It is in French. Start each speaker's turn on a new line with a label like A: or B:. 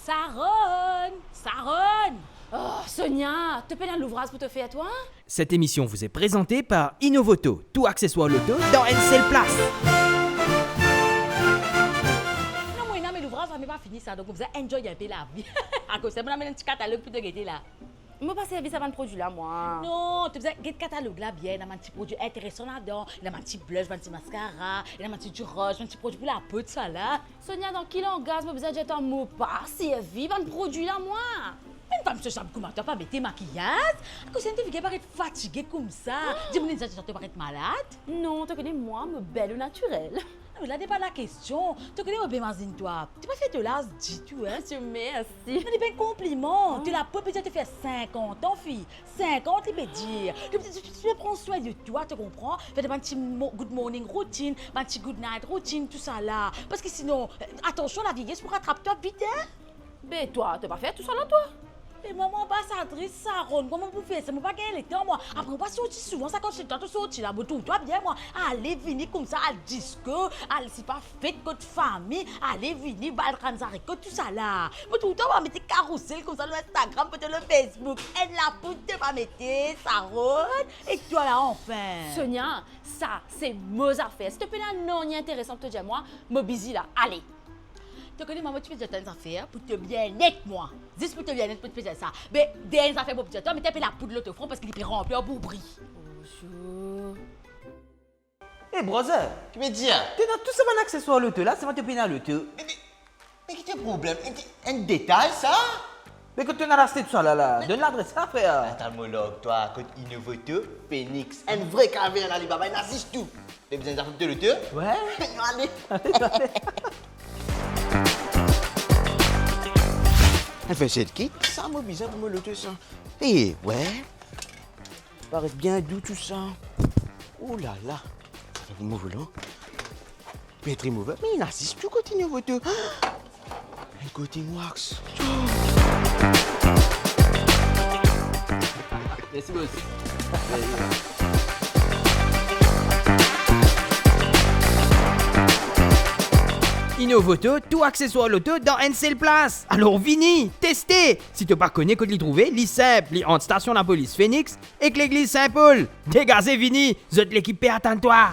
A: Saron! Saron!
B: Oh, Sonia, te peine l'ouvrage pour te faire toi?
C: Cette émission vous est présentée par Innovoto, tout accessoire loto dans une seule place.
A: Non, moi, mais l'ouvrage va même pas fini ça, donc vous allez enjoy un peu la vie. À cause de ça, je vais un petit catalogue pour te guetter là.
B: Je ne pas servir ça dans le produit là, moi.
A: Non, tu faisais un catalogue là bien, il y a un petit produit intéressant là-dedans, il y a un petit blush, un petit mascara, il y a un petit rouge, un petit produit pour la peau de ça là.
B: Sonia, dans quel langage me besoin de jeter un mot pas servir dans le produit là, moi?
A: Une femme se chambre comment tu pas mettre maquillage? À cause de ça, tu paraître fatiguée comme ça. Dis-moi, tu paraître malade?
B: Non, tu connais moi, me belle ou naturelle.
A: Non, mais là, n'est pas la question. Tu connais mon bémazine, toi. Tu pas fait de l'as, dis tout, hein?
B: Monsieur, merci.
A: Mais c'est bien compliment. Tu l'as pas peut-être te faire 50 ans, fille. 50, il peut dire. Tu peux prendre soin de toi, tu comprends? Fais des petits good morning routine, un petit good night routine, tout ça là. Parce que sinon, attention, la vieillesse pour rattraper toi vite, hein?
B: Ben toi, t'as pas fait tout ça là, toi?
A: Et maman, ambassadrice, Saron, comment vous faites ça? Je ne pas gagner le temps, moi. Après, on va sortir souvent, ça quand je suis toi, tu sortis là, tout, toi bien, moi. Allez, venir comme ça, à disco, allez, c'est pas fête contre famille, allez, venir, balranzari, tout ça là. Mais tout le temps, on va mettre carousel comme ça, le Instagram, peut-être le Facebook. Et la poudre, tu vas mettre, Saron. Et toi là, enfin.
B: Sonia, ça, c'est mes affaires. Si tu peux non, ni intéressant pour te dire, moi, me busy là, allez.
A: Tu connais, maman, tu fais des affaires pour te bien être, moi. Dis pour te bien être, pour te faire ça. Mais des affaires pour te dire, mais tu la poudre l'autre front parce qu'il est rempli en boubri.
B: Bonjour.
D: Hey brother,
E: Tu me dis, hein?
D: tu as tout ça mon accessoire loto là, c'est moi te payer dans loto.
E: Mais quel est le problème? Un détail, ça?
D: Mais quand tu as racheté tout ça là, donne l'adresse là frère.
E: Attends, monologue, toi, quand Innovoto, Phoenix, un vrai caverne Alibaba, il assiste tout. Tu as besoin d'affaires de loto?
D: Ouais.
E: Allez. Elle fait cette kit, ça m'a bizarre pour me loto ça. Eh, ouais. Paraît bien doux tout ça. Oh là là. Vous me voulez? Petri mauvais, mais il assiste tout côté Innovoto. Un côté wax.
D: Merci boss.
C: Innovoto, tout accessoire loto dans une seule place. Alors vini, testez. Si tu pas connais comment les trouver, lis simple, lis entre station la police Phoenix et l'église Saint-Paul. Dégazez vini, vous êtes l'équipe attends-toi.